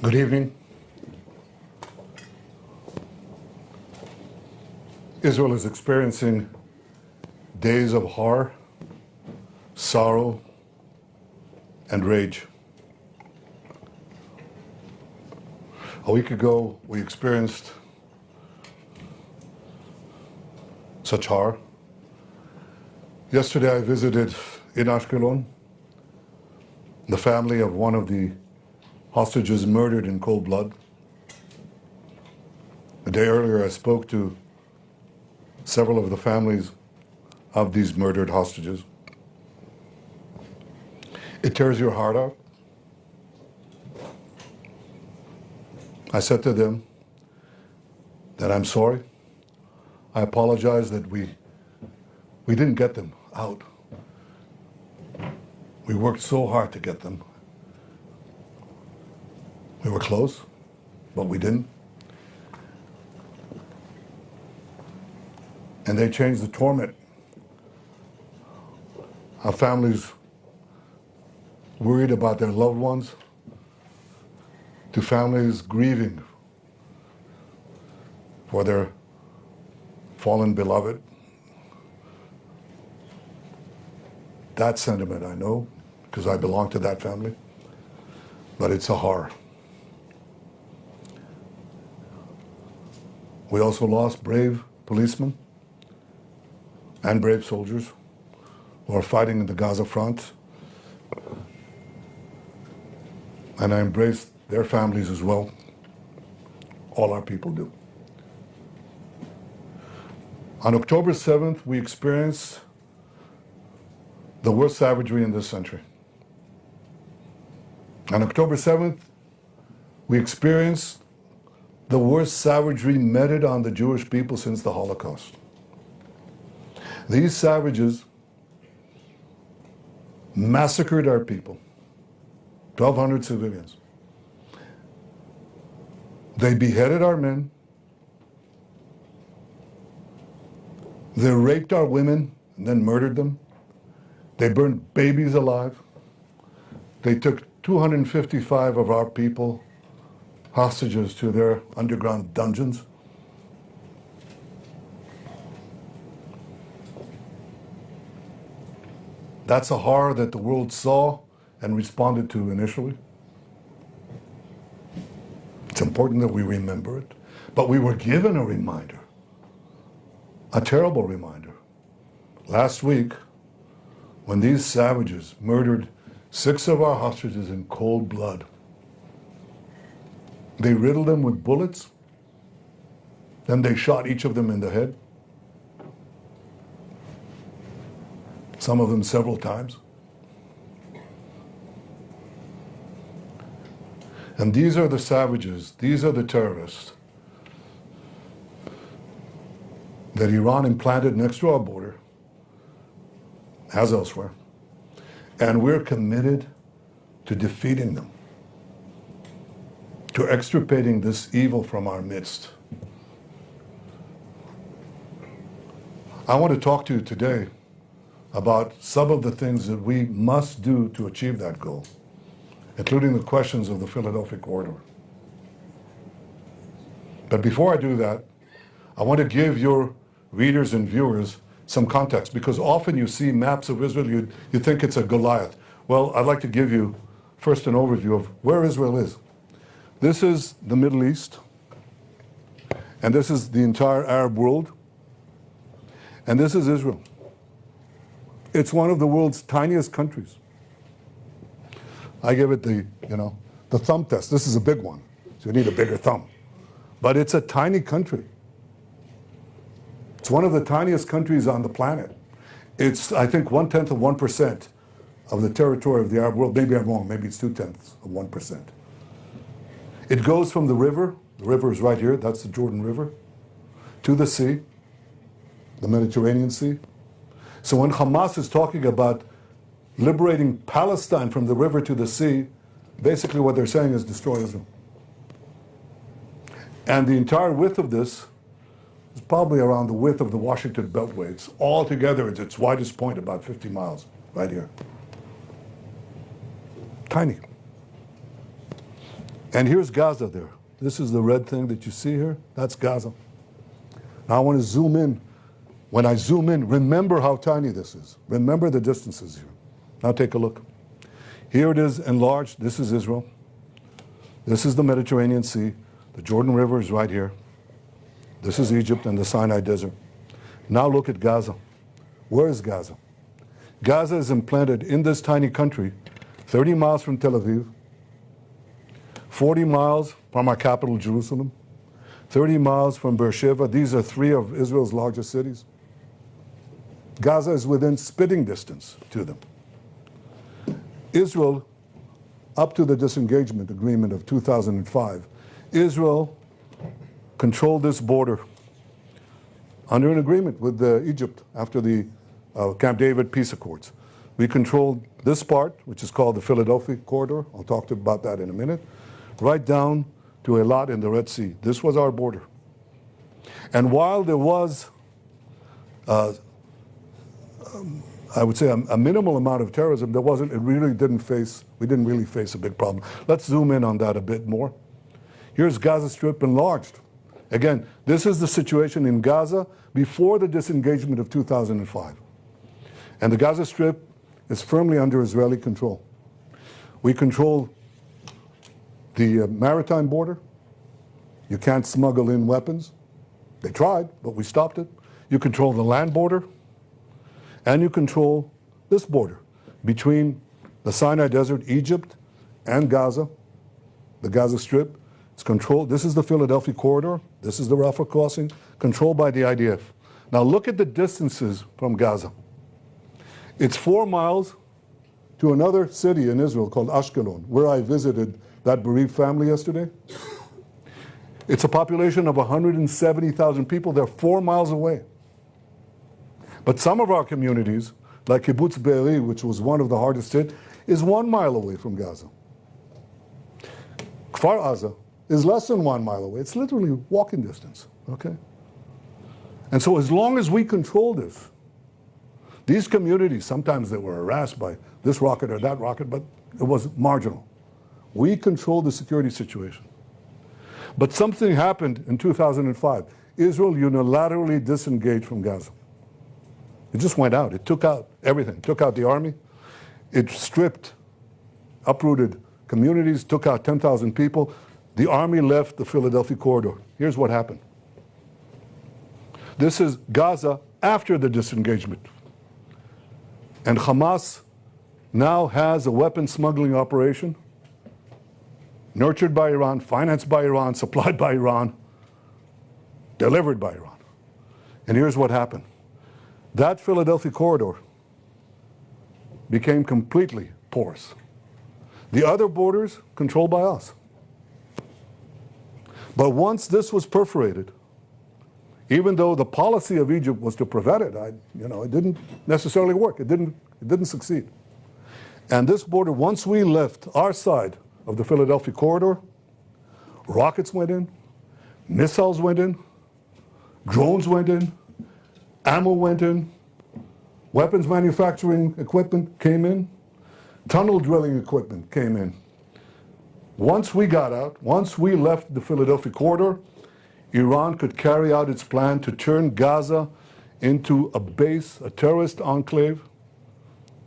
Good evening. Israel is experiencing days of horror, sorrow, and rage. A week ago, we experienced such horror. Yesterday, I visited in Ashkelon the family of one of the hostages murdered in cold blood. A day earlier, I spoke to several of the families of these murdered hostages. It tears your heart out. I said to them that I'm sorry. I apologize that we didn't get them out. We worked so hard to get them. We were close, but we didn't. And they changed the torment. Our families worried about their loved ones, to families grieving for their fallen beloved. That sentiment I know, because I belong to that family, but it's a horror. We also lost brave policemen and brave soldiers who are fighting in the Gaza front. And I embrace their families as well. All our people do. On October 7th, we experienced the worst savagery in this century. On October 7th, we experienced the worst savagery meted on the Jewish people since the Holocaust. These savages massacred our people, 1,200 civilians. They beheaded our men. They raped our women and then murdered them. They burned babies alive. They took 255 of our people hostages to their underground dungeons. That's a horror that the world saw and responded to initially. It's important that we remember it. But we were given a reminder, a terrible reminder. Last week, when these savages murdered 6 of our hostages in cold blood, they riddled them with bullets, then they shot each of them in the head, some of them several times. And these are the savages, these are the terrorists that Iran implanted next to our border, as elsewhere. And we're committed to defeating them, to extirpating this evil from our midst. I want to talk to you today about some of the things that we must do to achieve that goal, including the questions of the Philadelphia corridor. But before I do that, I want to give your readers and viewers some context, because often you see maps of Israel, you think it's a Goliath. Well, I'd like to give you first an overview of where Israel is. This is the Middle East, and this is the entire Arab world, and this is Israel. It's one of the world's tiniest countries. I give it the thumb test. This is a big one, so you need a bigger thumb. But it's a tiny country. It's one of the tiniest countries on the planet. It's, I think, 1/10 of 1% of the territory of the Arab world. Maybe I'm wrong, maybe it's 2/10 of 1%. It goes from the river is right here, that's the Jordan River, to the sea, the Mediterranean Sea. So when Hamas is talking about liberating Palestine from the river to the sea, basically what they're saying is destroy Israel. And the entire width of this is probably around the width of the Washington Beltway. It's all together, it's its widest point, about 50 miles, right here. Tiny. And here's Gaza there. This is the red thing that you see here. That's Gaza. Now I want to zoom in. When I zoom in, remember how tiny this is. Remember the distances here. Now take a look. Here it is enlarged. This is Israel. This is the Mediterranean Sea. The Jordan River is right here. This is Egypt and the Sinai Desert. Now look at Gaza. Where is Gaza? Gaza is implanted in this tiny country, 30 miles from Tel Aviv, 40 miles from our capital, Jerusalem, 30 miles from Beersheba. These are three of Israel's largest cities. Gaza is within spitting distance to them. Israel, up to the disengagement agreement of 2005, Israel controlled this border under an agreement with Egypt after the Camp David peace accords. We controlled this part, which is called the Philadelphia corridor. I'll talk to you about that in a minute. Right down to Eilat in the Red Sea. This was our border. And while there was, I would say, a minimal amount of terrorism, we didn't really face a big problem. Let's zoom in on that a bit more. Here's Gaza Strip enlarged. Again, this is the situation in Gaza before the disengagement of 2005. And the Gaza Strip is firmly under Israeli control. We control the maritime border. You can't smuggle in weapons. They tried, but we stopped it. You control the land border, and you control this border between the Sinai Desert, Egypt, and Gaza, the Gaza Strip. It's controlled. This is the Philadelphia corridor. This is the Rafah crossing, controlled by the IDF. Now look at the distances from Gaza. It's 4 miles to another city in Israel called Ashkelon, where I visited that bereaved family yesterday. It's a population of 170,000 people. They're 4 miles away. But some of our communities, like Kibbutz Be'eri, which was one of the hardest hit, is 1 mile away from Gaza. Kfar Aza is less than 1 mile away. It's literally walking distance, okay? And so as long as we control this, these communities, sometimes they were harassed by this rocket or that rocket, but it was marginal. We controlled the security situation. But something happened in 2005. Israel unilaterally disengaged from Gaza. It just went out. It took out everything. It took out the army. It stripped, uprooted communities, took out 10,000 people. The army left the Philadelphia corridor. Here's what happened. This is Gaza after the disengagement. And Hamas now has a weapon smuggling operation nurtured by Iran, financed by Iran, supplied by Iran, delivered by Iran. And here's what happened. That Philadelphia corridor became completely porous. The other borders controlled by us. But once this was perforated, even though the policy of Egypt was to prevent it, it didn't necessarily work. It didn't succeed. And this border, once we left our side of the Philadelphia corridor, rockets went in, missiles went in, drones went in, ammo went in, weapons manufacturing equipment came in, tunnel drilling equipment came in. Once we got out, once we left the Philadelphia corridor, Iran could carry out its plan to turn Gaza into a base, a terrorist enclave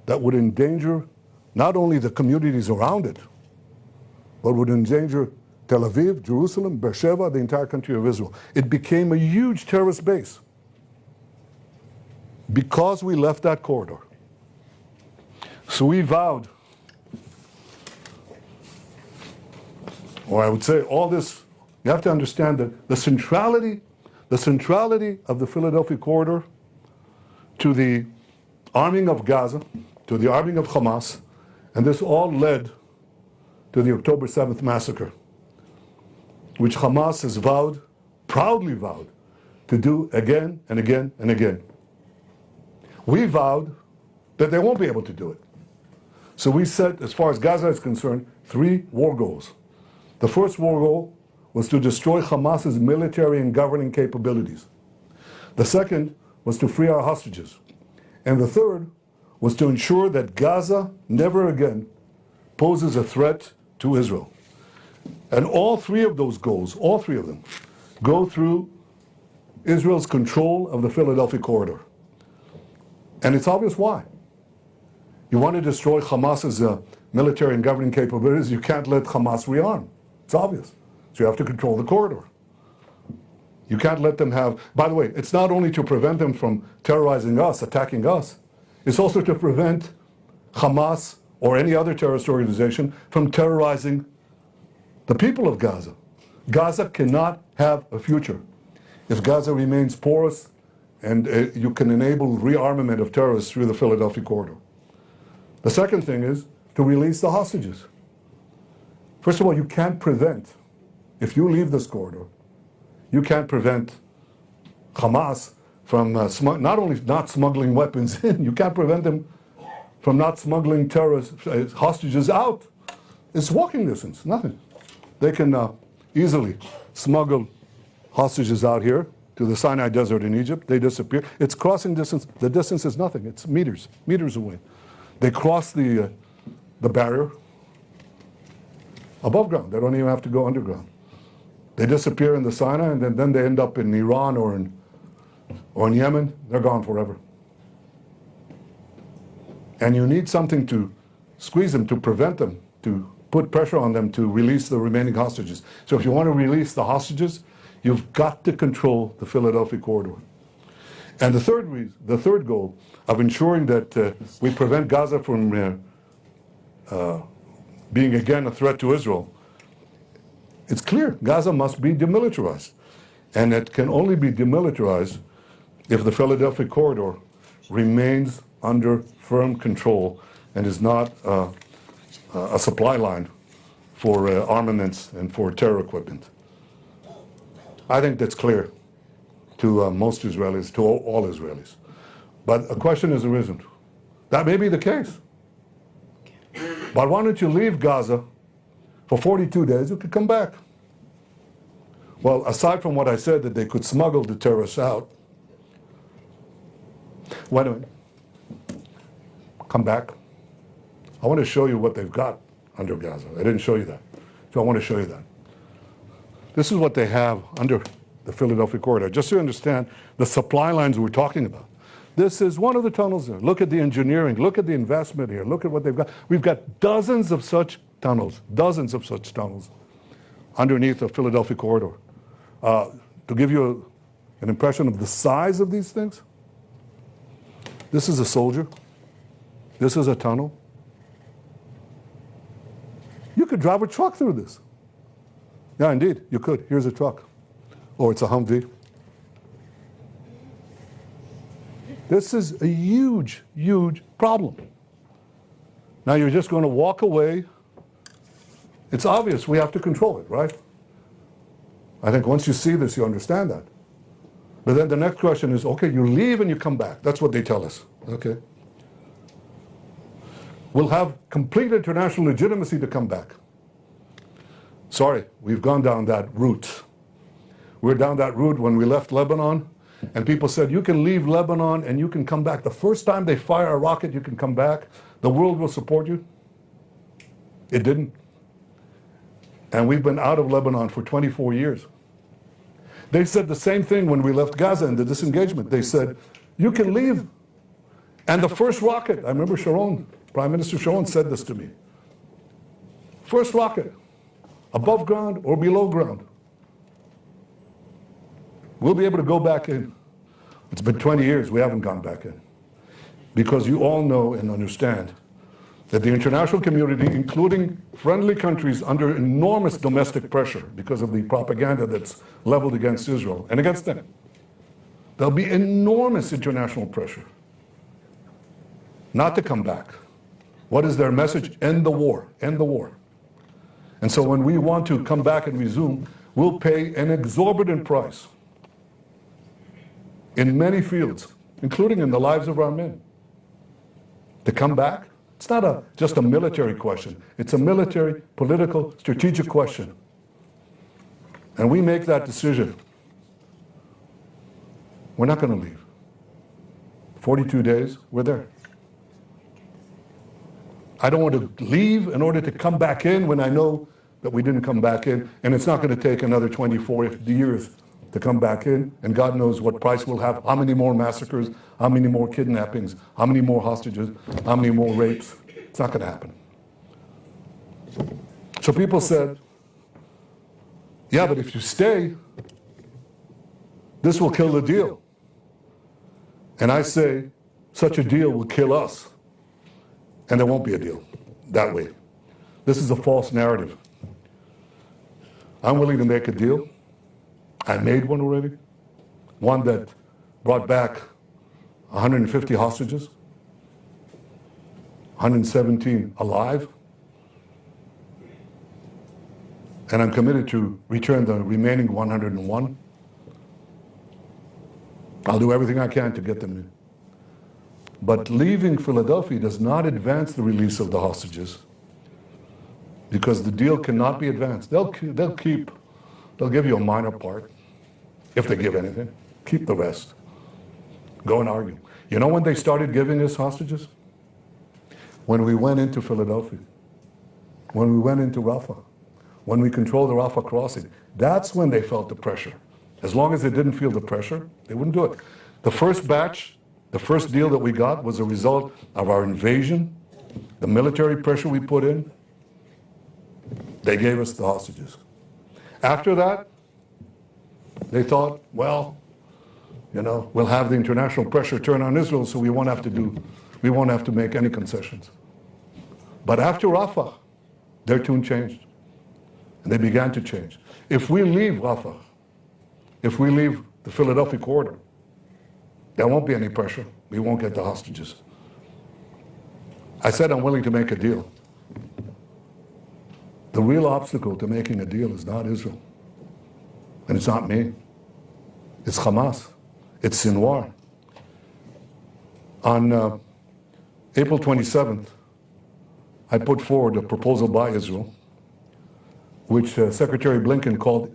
that would endanger not only the communities around it, but would endanger Tel Aviv, Jerusalem, Beersheba, the entire country of Israel. It became a huge terrorist base because we left that corridor. So we vowed, or I would say all this, you have to understand that the centrality of the Philadelphia corridor to the arming of Gaza, to the arming of Hamas, and this all led to the October 7th massacre, which Hamas has vowed, proudly vowed, to do again and again and again. We vowed that they won't be able to do it. So we set, as far as Gaza is concerned, 3 war goals. The first war goal was to destroy Hamas's military and governing capabilities. The second was to free our hostages. And the third was to ensure that Gaza never again poses a threat to Israel. And all three of those goals, all three of them, go through Israel's control of the Philadelphia corridor. And it's obvious why. You want to destroy Hamas's military and governing capabilities, you can't let Hamas rearm. It's obvious. So you have to control the corridor. You can't let them have, by the way, it's not only to prevent them from terrorizing us, attacking us, it's also to prevent Hamas or any other terrorist organization from terrorizing the people of Gaza. Gaza cannot have a future if Gaza remains porous and you can enable rearmament of terrorists through the Philadelphia corridor. The second thing is to release the hostages. First of all, you can't prevent, if you leave this corridor, you can't prevent Hamas from not only not smuggling weapons in, you can't prevent them from not smuggling terrorists, hostages out. It's walking distance, nothing. They can easily smuggle hostages out here to the Sinai Desert in Egypt. They disappear. It's crossing distance. The distance is nothing. It's meters away. They cross the barrier above ground. They don't even have to go underground. They disappear in the Sinai, and then they end up in Iran or in Yemen. They're gone forever. And you need something to squeeze them, to prevent them, to put pressure on them to release the remaining hostages. So if you want to release the hostages, you've got to control the Philadelphia corridor. And the third goal of ensuring that we prevent Gaza from being again a threat to Israel, it's clear Gaza must be demilitarized. And it can only be demilitarized if the Philadelphia corridor remains under firm control and is not a supply line for armaments and for terror equipment. I think that's clear to most Israelis, to all Israelis. But a question has arisen. That may be the case. But why don't you leave Gaza for 42 days? You could come back. Well, aside from what I said, that they could smuggle the terrorists out, wait a minute. Come back. I want to show you what they've got under Gaza. I didn't show you that. So I want to show you that. This is what they have under the Philadelphia corridor. Just so you understand the supply lines we're talking about. This is one of the tunnels there. Look at the engineering. Look at the investment here. Look at what they've got. We've got dozens of such tunnels underneath the Philadelphia corridor. To give you an impression of the size of these things, this is a soldier. This is a tunnel. You could drive a truck through this. Yeah, indeed, you could. Here's a truck. Or it's a Humvee. This is a huge, huge problem. Now you're just going to walk away. It's obvious we have to control it, right? I think once you see this, you understand that. But then the next question is, okay, you leave and you come back. That's what they tell us, okay? We'll have complete international legitimacy to come back. Sorry, we've gone down that route. We're down that route when we left Lebanon, and people said, you can leave Lebanon and you can come back. The first time they fire a rocket, you can come back. The world will support you. It didn't. And we've been out of Lebanon for 24 years. They said the same thing when we left Gaza in the disengagement. They said, you can leave. And the first rocket, I remember Sharon, Prime Minister Sharon said this to me. First rocket, above ground or below ground. We'll be able to go back in. It's been 20 years, we haven't gone back in. Because you all know and understand that the international community, including friendly countries under enormous domestic pressure because of the propaganda that's leveled against Israel and against them, there'll be enormous international pressure not to come back. What is their message? End the war, end the war. And so when we want to come back and resume, we'll pay an exorbitant price in many fields, including in the lives of our men. To come back, it's not just a military question. It's a military, political, strategic question. And we make that decision. We're not going to leave. 42 days, we're there. I don't want to leave in order to come back in when I know that we didn't come back in, and it's not going to take another 24 years to come back in, and God knows what price we'll have, how many more massacres, how many more kidnappings, how many more hostages, how many more rapes. It's not going to happen. So people said, yeah, but if you stay, this will kill the deal. And I say, such a deal will kill us. And there won't be a deal that way. This is a false narrative. I'm willing to make a deal. I made one already. One that brought back 150 hostages, 117 alive. And I'm committed to return the remaining 101. I'll do everything I can to get them in. But leaving Philadelphia does not advance the release of the hostages, because the deal cannot be advanced. They'll give you a minor part, if they give anything. Keep the rest. Go and argue. You know when they started giving us hostages? When we went into Philadelphia, when we went into Rafah, when we controlled the Rafah crossing. That's when they felt the pressure. As long as they didn't feel the pressure, they wouldn't do it. The first batch, the first deal that we got was a result of our invasion, the military pressure we put in. They gave us the hostages. After that, they thought, well, we'll have the international pressure turn on Israel, so we won't have to make any concessions. But after Rafah, their tune changed. And they began to change. If we leave Rafah, if we leave the Philadelphia corridor, there won't be any pressure. We won't get the hostages. I said I'm willing to make a deal. The real obstacle to making a deal is not Israel. And it's not me. It's Hamas. It's Sinwar. On April 27th, I put forward a proposal by Israel, which Secretary Blinken called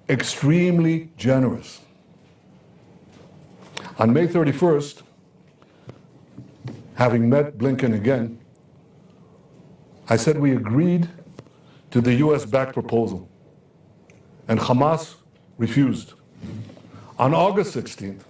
extremely generous. On May 31st, having met Blinken again, I said we agreed to the US-backed proposal, and Hamas refused. On August 16th,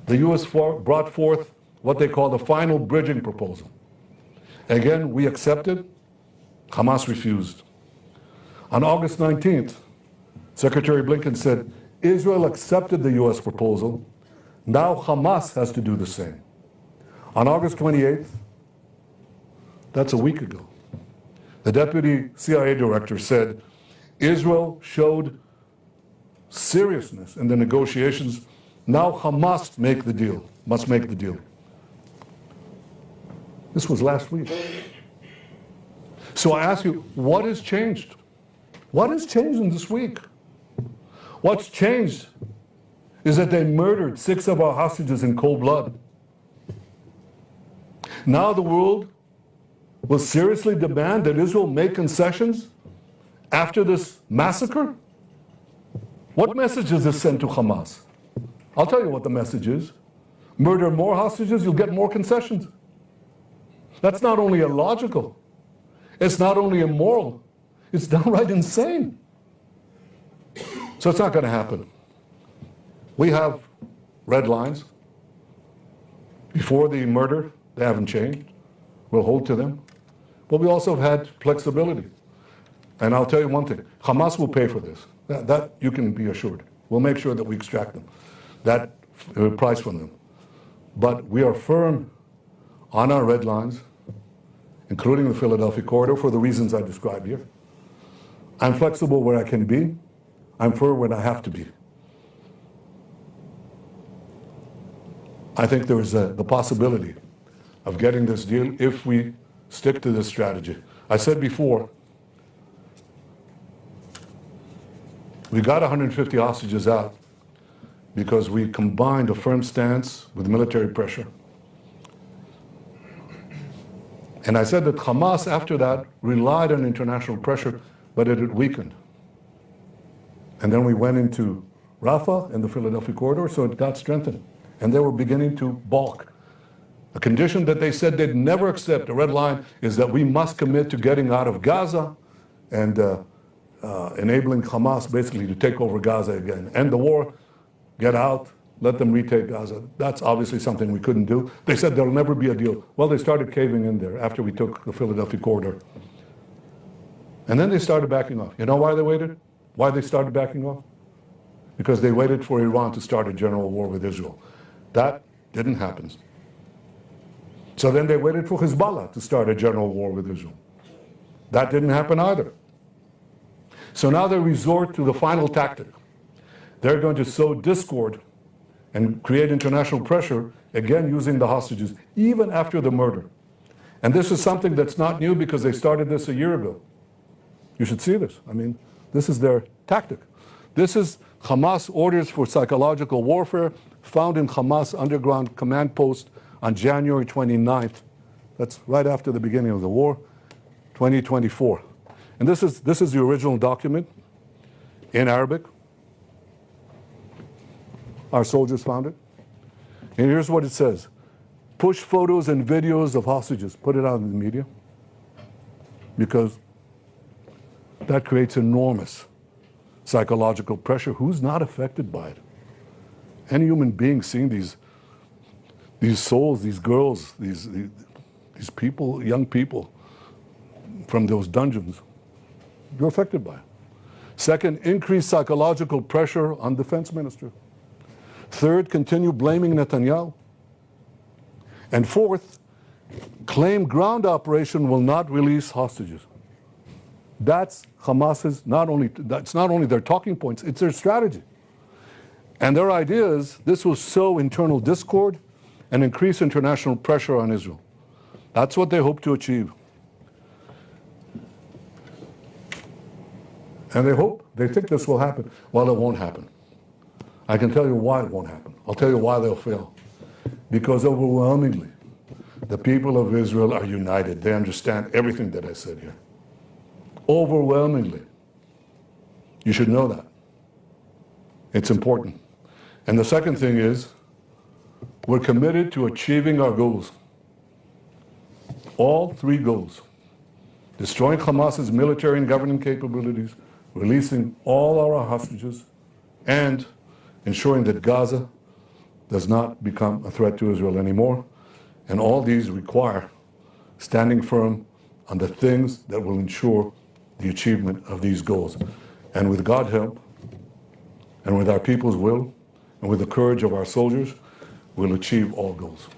the US brought forth what they call the final bridging proposal. Again, we accepted, Hamas refused. On August 19th, Secretary Blinken said, Israel accepted the US proposal, now Hamas has to do the same. On August 28th, that's a week ago, the deputy CIA director said, Israel showed seriousness in the negotiations, now Hamas must make the deal. This was last week. So I ask you, what has changed? What has changed in this week? What's changed is that they murdered 6 of our hostages in cold blood. Now the world will seriously demand that Israel make concessions after this massacre? What message does this send to Hamas? I'll tell you what the message is. Murder more hostages, you'll get more concessions. That's not only illogical, it's not only immoral, it's downright insane. So it's not going to happen. We have red lines. Before the murder, they haven't changed. We'll hold to them. But we also have had flexibility. And I'll tell you one thing, Hamas will pay for this. That you can be assured. We'll make sure that we extract them, that price from them. But we are firm on our red lines, including the Philadelphia corridor, for the reasons I described here. I'm flexible where I can be. I'm firm when I have to be. I think there is the possibility of getting this deal if we stick to this strategy. I said before, we got 150 hostages out because we combined a firm stance with military pressure. And I said that Hamas, after that, relied on international pressure, but it had weakened. And then we went into Rafah and the Philadelphia corridor, so it got strengthened. And they were beginning to balk. A condition that they said they'd never accept, a red line, is that we must commit to getting out of Gaza and enabling Hamas basically to take over Gaza again. End the war, get out, let them retake Gaza. That's obviously something we couldn't do. They said there'll never be a deal. Well, they started caving in there after we took the Philadelphia corridor. And then they started backing off. You know why they waited? Why they started backing off? Because they waited for Iran to start a general war with Israel. That didn't happen. So then they waited for Hezbollah to start a general war with Israel. That didn't happen either. So now they resort to the final tactic. They're going to sow discord and create international pressure, again using the hostages, even after the murder. And this is something that's not new because they started this a year ago. You should see this. I mean, this is their tactic. This is Hamas orders for psychological warfare found in Hamas underground command post on January 29th. That's right after the beginning of the war, 2024. And this is the original document in Arabic. Our soldiers found it. And here's what it says. Push photos and videos of hostages. Put it out in the media. Because that creates enormous psychological pressure. Who's not affected by it? Any human being seeing these souls, these girls, these people, young people from those dungeons, you're affected by it. Second, increase psychological pressure on defense minister. Third, continue blaming Netanyahu. And fourth, claim ground operation will not release hostages. That's Hamas's, that's not only their talking points, it's their strategy. And their idea is this will sow internal discord and increase international pressure on Israel. That's what they hope to achieve. And they think this will happen. Well, it won't happen. I can tell you why it won't happen. I'll tell you why they'll fail. Because overwhelmingly, the people of Israel are united. They understand everything that I said here. Overwhelmingly. You should know that. It's important. And the second thing is, we're committed to achieving our goals. All three goals. Destroying Hamas's military and governing capabilities, releasing all our hostages, and ensuring that Gaza does not become a threat to Israel anymore. And all these require standing firm on the things that will ensure the achievement of these goals. And with God's help, and with our people's will, and with the courage of our soldiers, we'll achieve all goals.